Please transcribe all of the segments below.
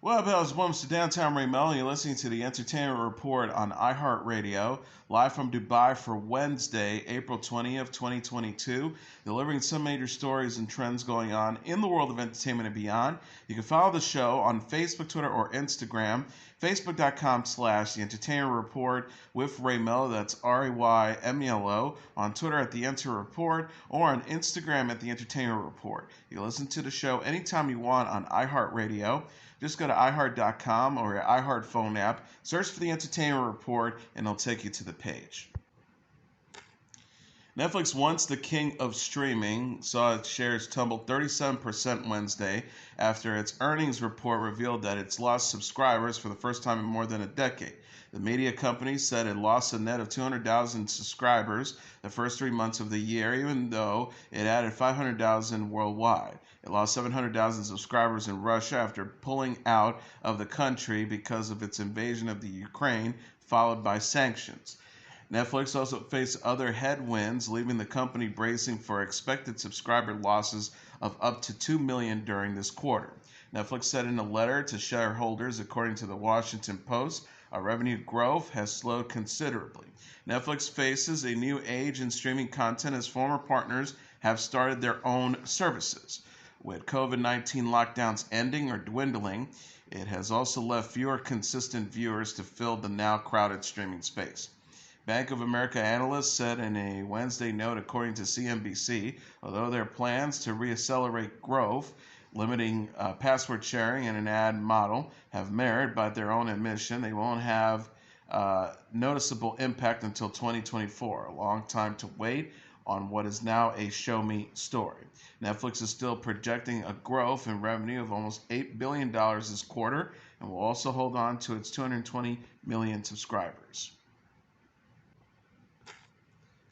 Well, Bells, welcome to Downtown Melo. You're listening to the Entertainment Report on iHeartRadio, live from Dubai for Wednesday, April 20th, 2022, delivering some major stories and trends going on in the world of entertainment and beyond. You can follow the show on Facebook, Twitter, or Instagram, facebook.com/The Entertainment Report with Ray Melo, that's RAYMELO, on Twitter at The Enter Report, or on Instagram at The Entertainment Report. You can listen to the show anytime you want on iHeartRadio. Just go to iHeart.com or your iHeart phone app, search for The Entertainment Report, and it'll take you to the page. Netflix, once the king of streaming, saw its shares tumble 37% Wednesday after its earnings report revealed that it's lost subscribers for the first time in more than a decade. The media company said it lost a net of 200,000 subscribers the first 3 months of the year, even though it added 500,000 worldwide. It lost 700,000 subscribers in Russia after pulling out of the country because of its invasion of the Ukraine, followed by sanctions. Netflix also faced other headwinds, leaving the company bracing for expected subscriber losses of up to 2 million during this quarter. Netflix said in a letter to shareholders, according to the Washington Post, our revenue growth has slowed considerably. Netflix faces a new age in streaming content as former partners have started their own services. With COVID-19 lockdowns ending or dwindling, it has also left fewer consistent viewers to fill the now crowded streaming space. Bank of America analysts said in a Wednesday note, according to CNBC, although their plans to reaccelerate growth, limiting password sharing and an ad model have merit by their own admission, they won't have noticeable impact until 2024, a long time to wait on what is now a show me story. Netflix is still projecting a growth in revenue of almost $8 billion this quarter and will also hold on to its 220 million subscribers.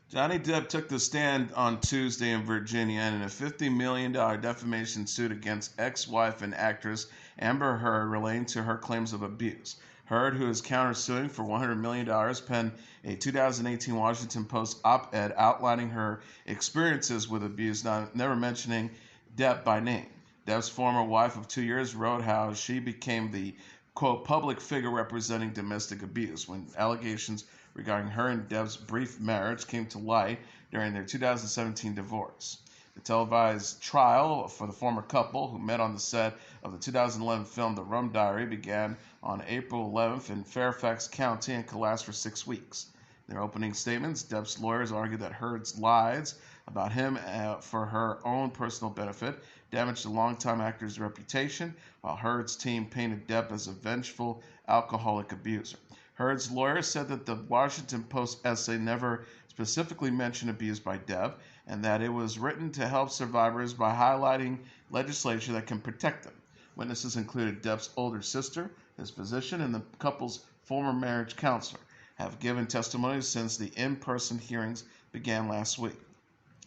Johnny Depp took the stand on Tuesday in Virginia in a $50 million defamation suit against ex-wife and actress Amber Heard relating to her claims of abuse. Heard, who is countersuing for $100 million, penned a 2018 Washington Post op-ed outlining her experiences with abuse, never mentioning Depp by name. Depp's former wife of 2 years wrote how she became the, quote, public figure representing domestic abuse when allegations regarding her and Depp's brief marriage came to light during their 2017 divorce. The televised trial for the former couple, who met on the set of the 2011 film The Rum Diary, began on April 11th in Fairfax County and could last for 6 weeks. In their opening statements, Depp's lawyers argued that Heard's lies about him for her own personal benefit damaged the longtime actor's reputation, while Heard's team painted Depp as a vengeful alcoholic abuser. Heard's lawyer said that the Washington Post essay never specifically mentioned abuse by Depp, and that it was written to help survivors by highlighting legislation that can protect them. Witnesses included Depp's older sister, his physician, and the couple's former marriage counselor have given testimony since the in-person hearings began last week.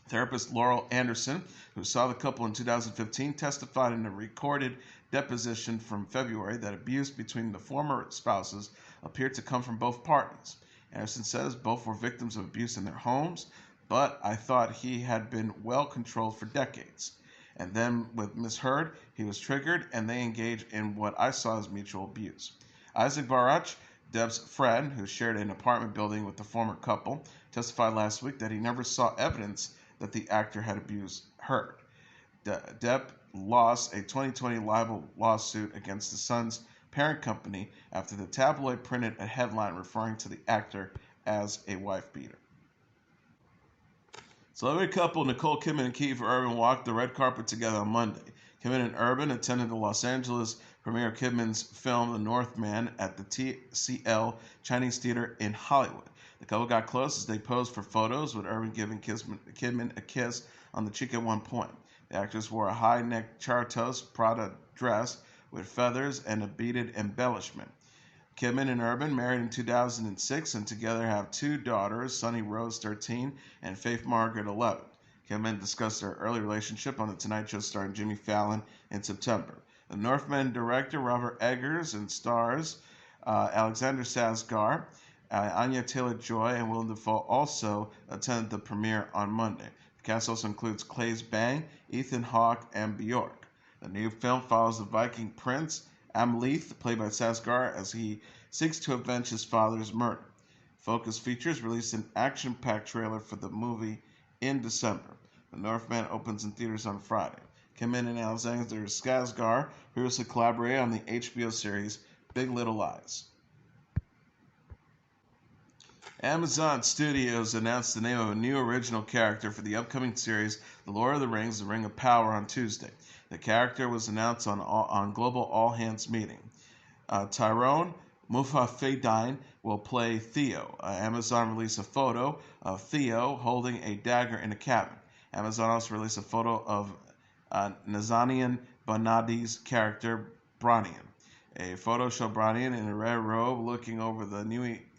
Therapist Laurel Anderson, who saw the couple in 2015, testified in a recorded deposition from February that abuse between the former spouses appeared to come from both parties. Anderson says both were victims of abuse in their homes, but I thought he had been well controlled for decades. And then with Ms. Heard, he was triggered and they engaged in what I saw as mutual abuse. Isaac Barach, Depp's friend, who shared an apartment building with the former couple, testified last week that he never saw evidence that the actor had abused Heard. Depp lost a 2020 libel lawsuit against the Sun's parent company after the tabloid printed a headline referring to the actor as a wife beater. Celebrity couple Nicole Kidman and Kiefer Urban walked the red carpet together on Monday. Kidman and Urban attended the Los Angeles premiere of Kidman's film The Northman at the TCL Chinese Theater in Hollywood. The couple got close as they posed for photos, with Urban giving Kidman a kiss on the cheek at one point. The actress wore a high-neck Chartos Prada dress with feathers and a beaded embellishment. Kidman and Urban married in 2006 and together have two daughters, Sunny Rose, 13, and Faith Margaret, 11. Kidman discussed their early relationship on The Tonight Show starring Jimmy Fallon in September. The Northman director Robert Eggers and stars Alexander Skarsgård, Anya Taylor-Joy, and Willem Dafoe also attended the premiere on Monday. The cast also includes Claes Bang, Ethan Hawke, and Bjork. The new film follows the Viking prince Amleth, played by Sasgar, as he seeks to avenge his father's murder. Focus Features released an action-packed trailer for the movie in December. The Northman opens in theaters on Friday. Kidman and Alexander Skarsgård previously collaborated on the HBO series Big Little Lies. Amazon Studios announced the name of a new original character for the upcoming series The Lord of the Rings, The Ring of Power, on Tuesday. The character was announced on Global All Hands meeting. Tyrone Mufafidine will play Theo. Amazon released a photo of Theo holding a dagger in a cabin. Amazon also released a photo of Nazanian Bonadi's character, Bronian. A photo showed Bronian in a red robe looking over the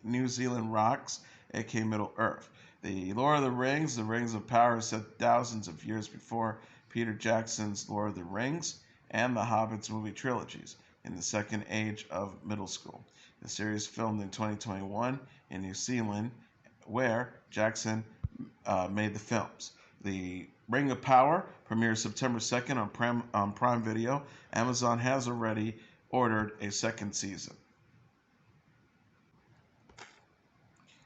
New Zealand rocks, aka Middle Earth. The Lord of the Rings, The Rings of Power, is set thousands of years before Peter Jackson's Lord of the Rings and the Hobbit's movie trilogies in the second age of middle school. The series filmed in 2021 in New Zealand, where Jackson made the films. The Ring of Power premieres September 2nd on Prime Video. Amazon has already ordered a second season.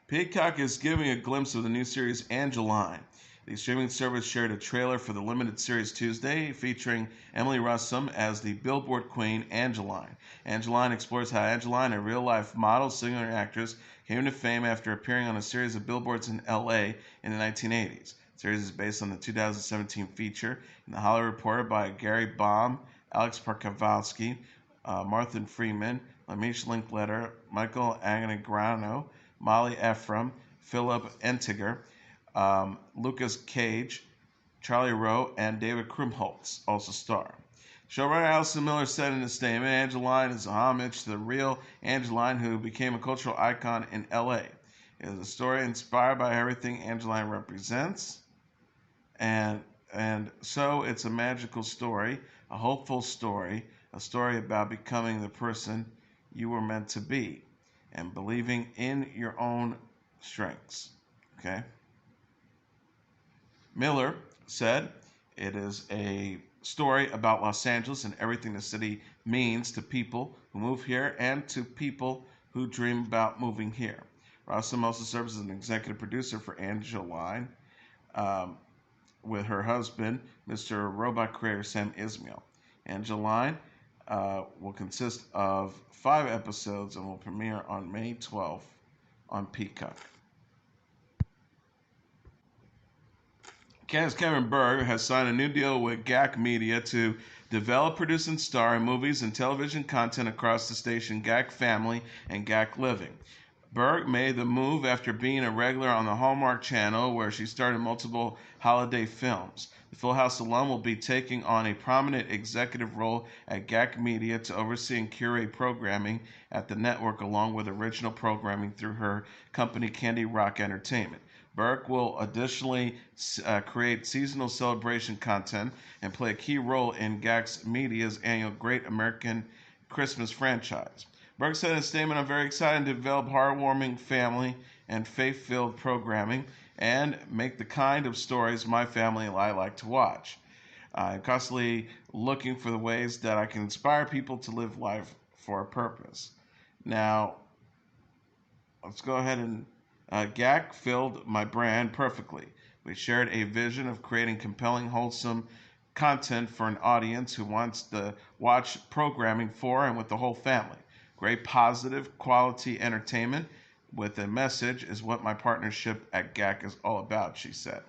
Peacock is giving a glimpse of the new series Angelyne. The streaming service shared a trailer for the limited series Tuesday, featuring Emmy Rossum as the Billboard queen, Angelyne. Angelyne explores how Angelyne, a real-life model, singer, and actress, came to fame after appearing on a series of billboards in L.A. in the 1980s. The series is based on the 2017 feature in The Hollywood Reporter by Gary Baum, Alex Parkowski, Martin Freeman, Lamish Linkletter, Michael Anganigrano, Molly Ephraim, Philip Entiger, Lucas Cage, Charlie Rowe, and David Krumholtz also star. Showrunner Ezra Miller said in a statement, Angelyne is a homage to the real Angelyne, who became a cultural icon in L.A. It is a story inspired by everything Angelyne represents, and so it's a magical story, a hopeful story, a story about becoming the person you were meant to be and believing in your own strengths. Okay? Miller said it is a story about Los Angeles and everything the city means to people who move here and to people who dream about moving here. Rossum also serves as an executive producer for Angelyne with her husband, Mr. Robot creator Sam Ismail. Angelyne will consist of 5 episodes and will premiere on May 12th on Peacock. Candace Cameron Bure has signed a new deal with GAC Media to develop, produce, and star in movies and television content across the station GAC Family and GAC Living. Bure made the move after being a regular on the Hallmark Channel, where she starred in multiple holiday films. The Full House alum will be taking on a prominent executive role at GAC Media to oversee and curate programming at the network, along with original programming through her company Candy Rock Entertainment. Burke will additionally create seasonal celebration content and play a key role in GAC Media's annual Great American Christmas franchise. Burke said in a statement, "I'm very excited to develop heartwarming family and faith-filled programming and make the kind of stories my family and I like to watch. I'm constantly looking for the ways that I can inspire people to live life for a purpose." Now, let's go ahead and GAC filled my brand perfectly. We shared a vision of creating compelling, wholesome content for an audience who wants to watch programming for and with the whole family. Great, positive, quality entertainment with a message is what my partnership at GAC is all about, she said.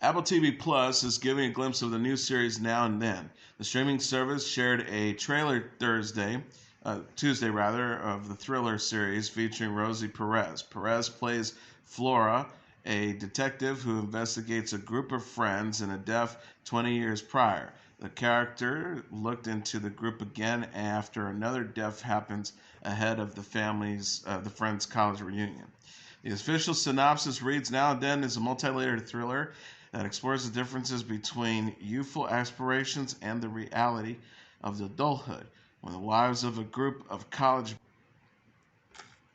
Apple TV Plus is giving a glimpse of the new series Now and Then. The streaming service shared a trailer Tuesday, of the thriller series featuring Rosie Perez. Perez plays Flora, a detective who investigates a group of friends in a death 20 years prior. The character looked into the group again after another death happens ahead of the friends' college reunion. The official synopsis reads, Now and Then is a multi-layered thriller that explores the differences between youthful aspirations and the reality of adulthood when the lives of a group of college.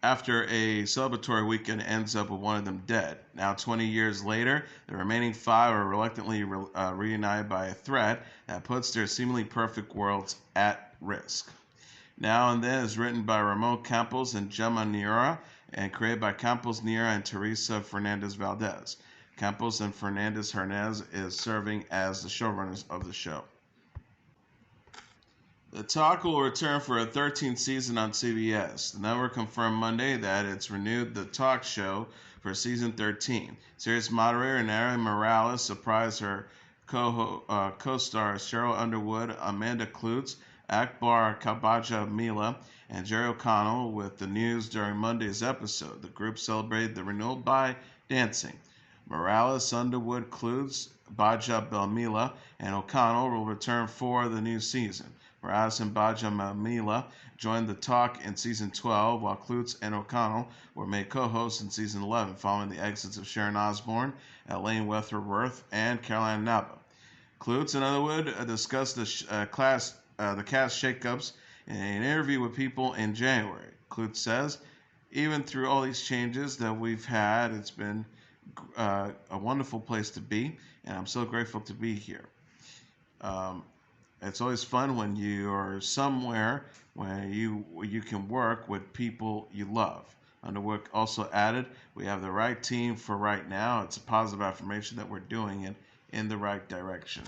after a celebratory weekend ends up with one of them dead. Now, 20 years later, the remaining 5 are reluctantly reunited by a threat that puts their seemingly perfect worlds at risk. Now and Then is written by Ramon Campos and Gemma Niera and created by Campos Niera and Teresa Fernandez Valdez. Campos and Fernandez Hernandez is serving as the showrunners of the show. The Talk will return for a 13th season on CBS. The network confirmed Monday that it's renewed The Talk show for season 13. Series moderator Nary Morales surprised her co-stars Cheryl Underwood, Amanda Klutz, Akbar Kabaja Mila, and Jerry O'Connell with the news during Monday's episode. The group celebrated the renewal by dancing. Morales, Underwood, Klutz, Baja Belmila, and O'Connell will return for the new season. Morales and Baja Belmila joined The Talk in season 12, while Klutz and O'Connell were made co-hosts in season 11, following the exits of Sharon Osbourne, Elaine Weatherworth, and Caroline Naba. Klutz and Underwood discussed the cast shakeups in an interview with People in January. Klutz says, "Even through all these changes that we've had, it's been a wonderful place to be, and I'm so grateful to be here. It's always fun when you are somewhere where you can work with people you love." Underwood also added, "We have the right team for right now. It's a positive affirmation that we're doing it in the right direction."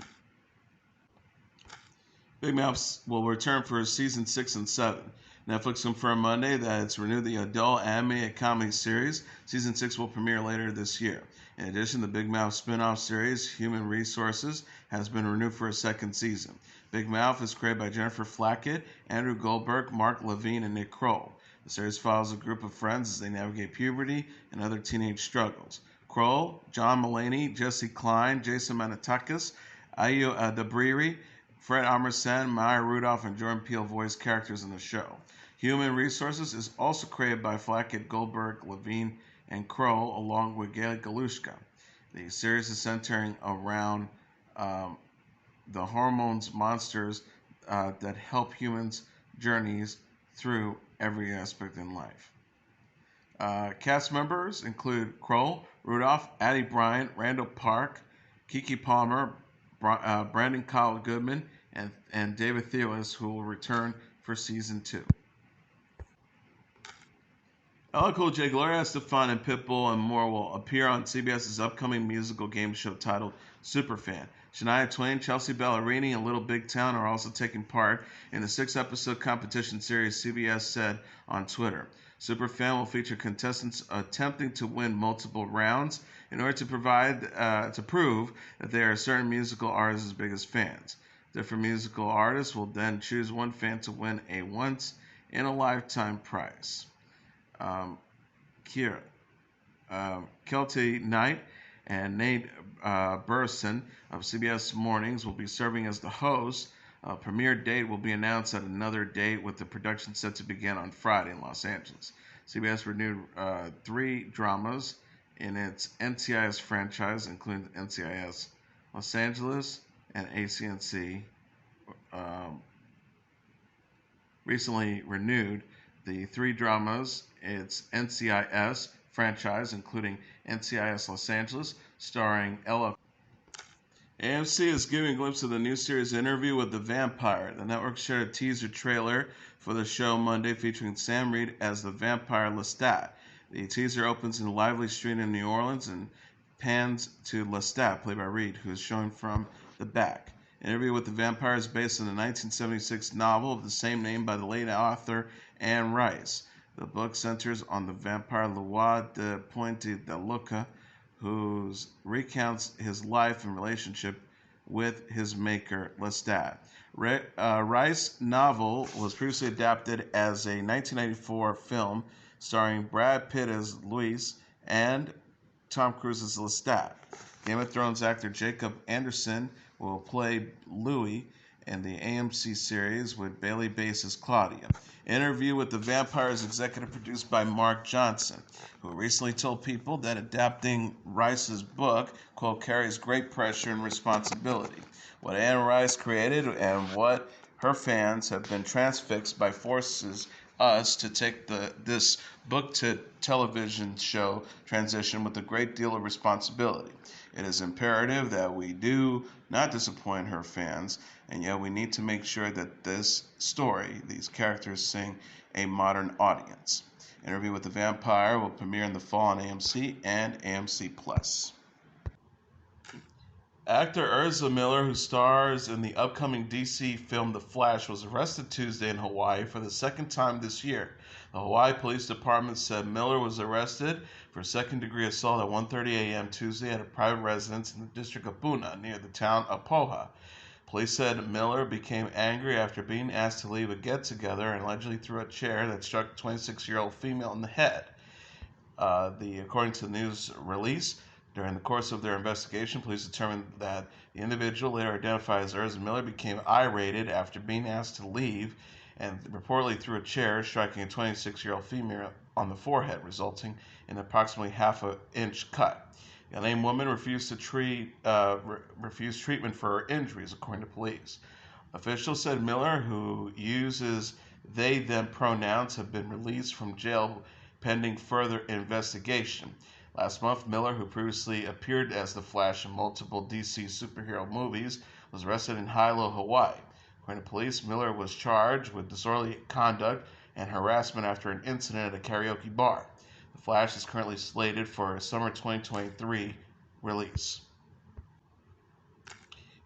Big Mouth will return for season 6 and 7. Netflix confirmed Monday that it's renewed the adult animated comedy series. Season 6 will premiere later this year. In addition, the Big Mouth spin-off series, Human Resources, has been renewed for a second season. Big Mouth is created by Jennifer Flackett, Andrew Goldberg, Mark Levine, and Nick Kroll. The series follows a group of friends as they navigate puberty and other teenage struggles. Kroll, John Mulaney, Jesse Klein, Jason Mantzoukas, Ayo Dabriri, Fred Armisen, Maya Rudolph, and Jordan Peele voice characters in the show. Human Resources is also created by Flackett, Goldberg, Levine, and Kroll, along with Gail Galushka. The series is centering around the hormones monsters that help humans' journeys through every aspect in life. Cast members include Kroll, Rudolph, Addie Bryant, Randall Park, Kiki Palmer, Brandon Kyle Goodman, and David Thewlis, who will return for season 2. LL Cool J, Gloria Estefan, and Pitbull and more will appear on CBS's upcoming musical game show titled Superfan. Shania Twain, Chelsea Ballerini, and Little Big Town are also taking part in the 6-episode competition series, CBS said on Twitter. Superfan will feature contestants attempting to win multiple rounds in order to prove that they are certain musical artists' biggest fans. Different musical artists will then choose one fan to win a once-in-a-lifetime prize. Kelty Knight and Nate Burleson of CBS Mornings will be serving as the hosts. A premiere date will be announced at another date, with the production set to begin on Friday in Los Angeles. CBS renewed 3 dramas in its NCIS franchise, including NCIS Los Angeles and ACNC. Recently renewed the 3 dramas its NCIS franchise, including NCIS Los Angeles, starring Ella. AMC is giving a glimpse of the new series Interview with the Vampire. The network shared a teaser trailer for the show Monday featuring Sam Reed as the vampire Lestat. The teaser opens in a lively street in New Orleans and pans to Lestat, played by Reed, who is shown from the back. Interview with the Vampire is based on the 1976 novel of the same name by the late author Anne Rice. The book centers on the vampire Louis de Puente de Luca, who recounts his life and relationship with his maker, Lestat. Rice's novel was previously adapted as a 1994 film starring Brad Pitt as Luis and Tom Cruise as Lestat. Game of Thrones actor Jacob Anderson will play Louis in the AMC series, with Bailey Bass as Claudia. Interview with the Vampire is executive produced by Mark Johnson, who recently told People that adapting Rice's book, quote, carries great pressure and responsibility. What Anne Rice created and what her fans have been transfixed by forces us to take this book to television show transition with a great deal of responsibility. It is imperative that we do not disappoint her fans, and yet we need to make sure that this story, these characters, sing a modern audience. Interview with the Vampire will premiere in the fall on AMC and AMC Plus. Actor Ezra Miller, who stars in the upcoming DC film The Flash, was arrested Tuesday in Hawaii for the second time this year. The Hawaii Police Department said Miller was arrested for second-degree assault at 1:30 a.m. Tuesday at a private residence in the district of Puna, near the town of Poha. Police said Miller became angry after being asked to leave a get-together and allegedly threw a chair that struck a 26-year-old female in the head. According to the news release, during the course of their investigation, police determined that the individual, later identified as Ezra Miller, became irate after being asked to leave and reportedly threw a chair, striking a 26-year-old female on the forehead, resulting in an approximately half-inch cut. The unnamed woman refused treatment for her injuries, according to police. Officials said Miller, who uses they/them pronouns, have been released from jail pending further investigation. Last month, Miller, who previously appeared as the Flash in multiple DC superhero movies, was arrested in Hilo, Hawaii. According to police, Miller was charged with disorderly conduct and harassment after an incident at a karaoke bar. The Flash is currently slated for a summer 2023 release.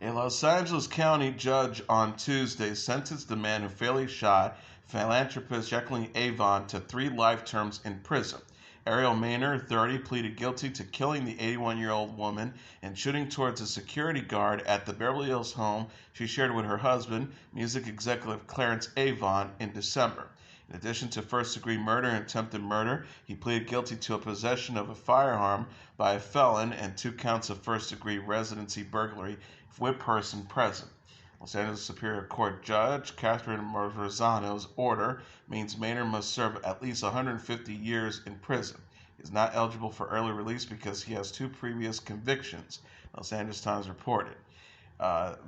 A Los Angeles County judge on Tuesday sentenced the man who fatally shot philanthropist Jacqueline Avon to 3 life terms in prison. Ariel Maynard, 30, pleaded guilty to killing the 81-year-old woman and shooting towards a security guard at the Beverly Hills home she shared with her husband, music executive Clarence Avon, in December. In addition to first-degree murder and attempted murder, he pleaded guilty to a possession of a firearm by a felon and 2 counts of first-degree residency burglary with person present. Los Angeles Superior Court Judge Catherine Marzano's order means Maynard must serve at least 150 years in prison. He is not eligible for early release because he has 2 previous convictions, Los Angeles Times reported.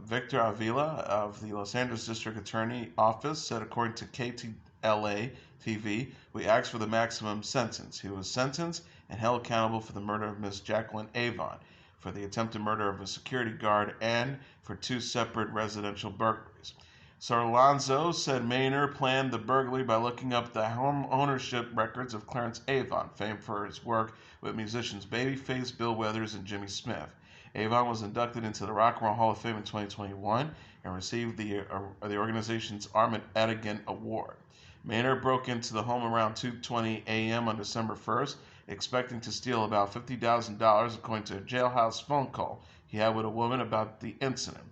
Victor Avila of the Los Angeles District Attorney Office said, according to KTLA TV, we asked for the maximum sentence. He was sentenced and held accountable for the murder of Ms. Jacqueline Avon, for the attempted murder of a security guard, and for 2 separate residential burglaries. Sir Alonzo said Maynard planned the burglary by looking up the home ownership records of Clarence Avon, famed for his work with musicians Babyface, Bill Withers, and Jimmy Smith. Avon was inducted into the Rock and Roll Hall of Fame in 2021 and received the organization's Armand Edigan Award. Maynard broke into the home around 2:20 a.m. on December 1st, expecting to steal about $50,000, according to a jailhouse phone call he had with a woman about the incident.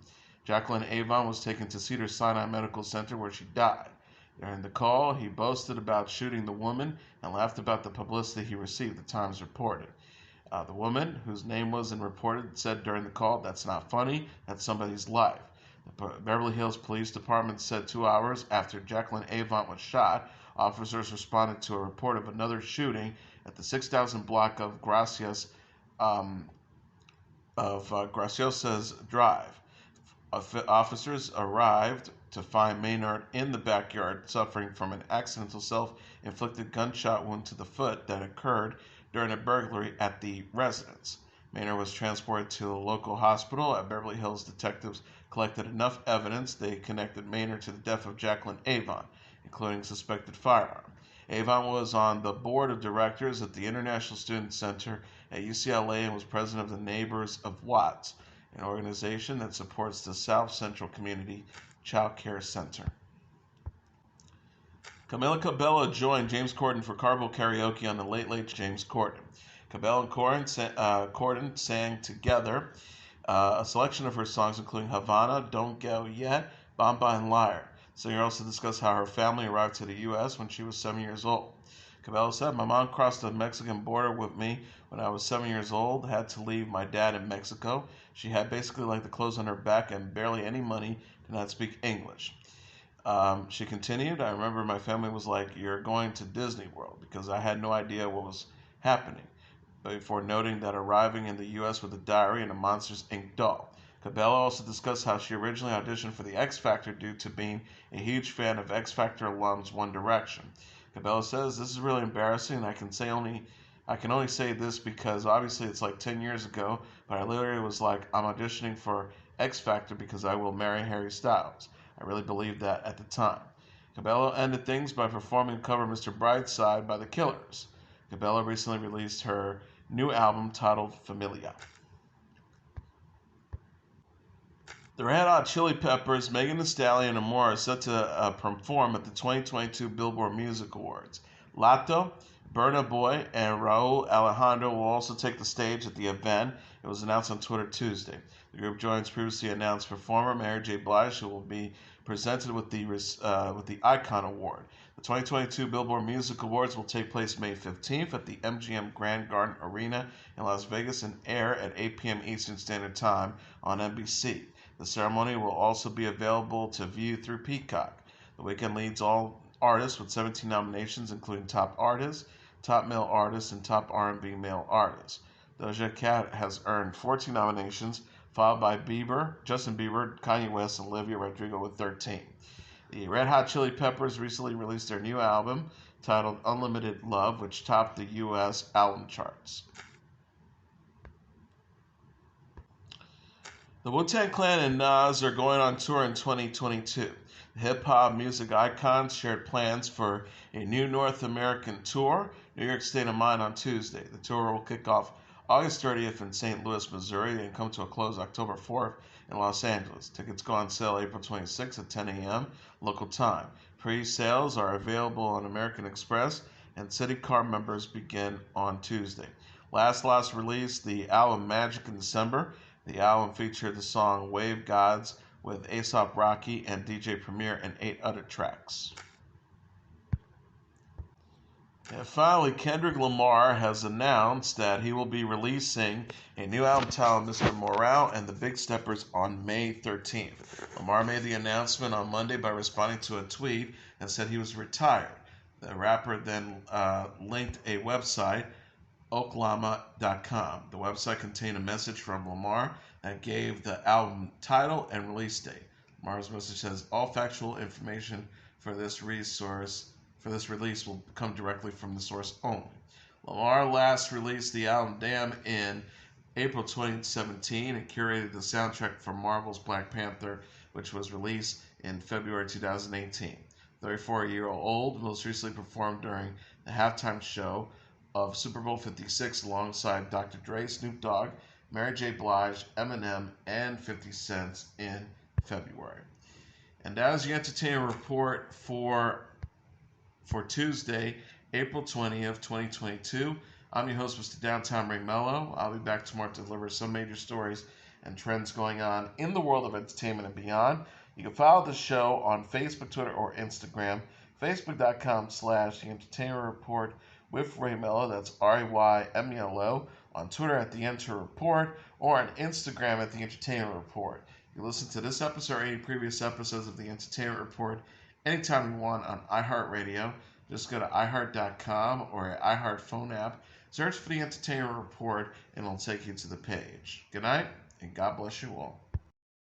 Jacqueline Avon was taken to Cedars-Sinai Medical Center, where she died. During the call, he boasted about shooting the woman and laughed about the publicity he received, the Times reported. The woman, whose name wasn't reported, said during the call, "That's not funny, that's somebody's life." The Beverly Hills Police Department said 2 hours after Jacqueline Avon was shot, officers responded to a report of another shooting at the 6,000 block of Graciosas Drive. Officers arrived to find Maynard in the backyard, suffering from an accidental self-inflicted gunshot wound to the foot that occurred during a burglary at the residence. Maynard was transported to a local hospital. At Beverly Hills, detectives collected enough evidence they connected Maynard to the death of Jacqueline Avon, including a suspected firearm. Avon was on the board of directors at the International Student Center at UCLA and was president of the Neighbors of Watts, an organization that supports the South Central Community Child Care Center. Camila Cabello joined James Corden for Carpool Karaoke on the Late Late James Corden. Cabello and Corden sang together a selection of her songs, including Havana, Don't Go Yet, Bamba, and Liar. The singer also discussed how her family arrived to the U.S. when she was 7 years old. Cabello said, "My mom crossed the Mexican border with me when I was 7 years old, had to leave my dad in Mexico. She had basically like the clothes on her back and barely any money, did not speak English." She continued, "I remember my family was like, 'You're going to Disney World,' because I had no idea what was happening," before noting that arriving in the U.S. with a diary and a Monsters, Inc. doll. Cabello also discussed how she originally auditioned for the X Factor due to being a huge fan of X Factor alums One Direction. Cabello says, "This is really embarrassing, and I can only say this because obviously it's like 10 years ago, but I literally was like, I'm auditioning for X Factor because I will marry Harry Styles. I really believed that at the time." Cabello ended things by performing the cover Mr. Brightside by The Killers. Cabello recently released her new album titled Familia. The Red Hot Chili Peppers, Megan Thee Stallion, and more are set to perform at the 2022 Billboard Music Awards. Lato, Burna Boy, and Raul Alejandro will also take the stage at the event. It was announced on Twitter Tuesday. The group joins previously announced performer Mary J. Blige, who will be presented with the Icon Award. The 2022 Billboard Music Awards will take place May 15th at the MGM Grand Garden Arena in Las Vegas and air at 8 p.m. Eastern Standard Time on NBC. The ceremony will also be available to view through Peacock. The weekend leads all artists with 17 nominations, including Top Artist, Top Male Artist, and Top R&B Male Artist. Doja Cat has earned 14 nominations, followed by Justin Bieber, Kanye West, and Olivia Rodrigo with 13. The Red Hot Chili Peppers recently released their new album titled Unlimited Love, which topped the U.S. album charts. The Wu-Tang Clan and Nas are going on tour in 2022. The hip-hop music icons shared plans for a new North American tour, New York State of Mind, on Tuesday. The tour will kick off August 30th in St. Louis, Missouri, and come to a close October 4th in Los Angeles. Tickets go on sale April 26th at 10 a.m. local time. Pre-sales are available on American Express, and City Card members begin on Tuesday. Last released the album Magic in December. The album featured the song Wave Gods with A$AP Rocky and DJ Premier and 8 other tracks. And finally, Kendrick Lamar has announced that he will be releasing a new album titled Mr. Morale and the Big Steppers on May 13th. Lamar made the announcement on Monday by responding to a tweet and said he was retired. The rapper then linked a website, oklama.com. The website contained a message from Lamar that gave the album title and release date. Lamar's message says all factual information for this release will come directly from the source only. Lamar last released the album Damn in April 2017 and curated the soundtrack for Marvel's Black Panther, which was released in February 2018. 34-year-old most recently performed during the halftime show of Super Bowl 56 alongside Dr. Dre, Snoop Dogg, Mary J. Blige, Eminem, and 50 Cent in February. And that is your entertainment report for Tuesday, April 20th, 2022. I'm your host, Mr. Downtown Ring Melo. I'll be back tomorrow to deliver some major stories and trends going on in the world of entertainment and beyond. You can follow the show on Facebook, Twitter, or Instagram. Facebook.com/The Entertainment Report with Ray Melo. That's RAYMELO. On Twitter at The Enter Report, or on Instagram at The Entertainment Report. You listen to this episode or any previous episodes of The Entertainment Report anytime you want on iHeartRadio. Just go to iHeart.com or an iHeart phone app. Search for The Entertainment Report and it'll take you to the page. Good night, and God bless you all.